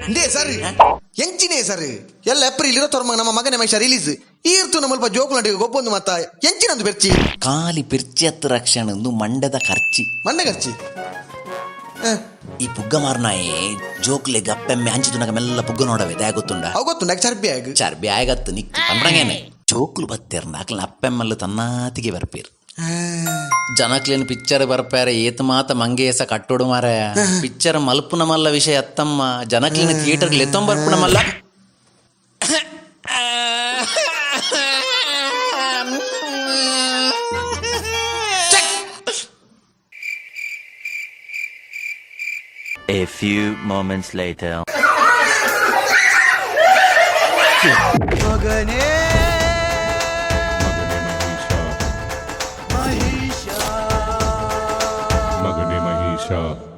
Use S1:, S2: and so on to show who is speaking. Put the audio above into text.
S1: ಇಂದೇ sir ಎಂಚಿನೇ sir ಎಲ್ಲ April 20 ನಮ್ಮ ಮಗನೇ ಮಹಿಷ ರಿಲೀಸ್ ಈರ್ತು ನಮ್ಮ ಜೋಕುಲಂಟಿಗೆ ಗೊಬ್ಬೊಂದು ಮತ್ತ ಎಂಚಿನಂದು ಬೆರ್ಚಿ
S2: ಕಾಲಿ ಪಿರ್ಚಿ ಹತ್ತು ರಕ್ಷಣ ಮಂಡದ ಖರ್ಚಿ
S1: ಮಂಡೆ ಖರ್ಚಿ
S2: ಈ ಪುಗ್ಗ ಮಾರ್ನಾಯೆ ಜೋಕ್ಲೆ ಗಪ್ಪೆಮ್ಮೆ ಹಂಚಿದುನಗ ಮೆಲ್ಲ ಪುಗ್ಗ ನೋಡವೆ ದೇ ಗೊತ್ತುಂಡ
S1: ಅವು ಗೊತ್ತುಂಡ ಚರ್ಬಿ ಆಗ
S2: ಚರ್ಬಿ ಆಗತ್ತು ನಿಕ್ಕು ಪಂಡ್ರಂಗೇನೆ ಜೋಕ್ಲು ಬತ್ತೇರ್ನ ಅಕ್ಲ ಅಪ್ಪೆಮ್ಮಲ್ಲು ತನ್ನಾತಿಗೆ ಬರ್ಪೇರು ಜನಕ್ಲೇನು ಪಿಕ್ಚರ್ ಬರ್ಪಾರೆ ಏತ್ ಮಾತ ಮಂಗೇಸ ಕಟ್ಟೋಡು ಮಾರ ಪಿಕ್ಚರ್ ಮಲ್ಪುನ ಮಲ್ಲ ವಿಷಯ ಅತ್ತಮ್ಮ ಜನಕ್ಲೇನು ಥಿಯೇಟರ್ಗೆ ಎತ್ತೊಂಬರ್ಪುನ ಮಲ್ಲ
S3: A few moments later.
S4: Magane.
S5: Magane mahisha.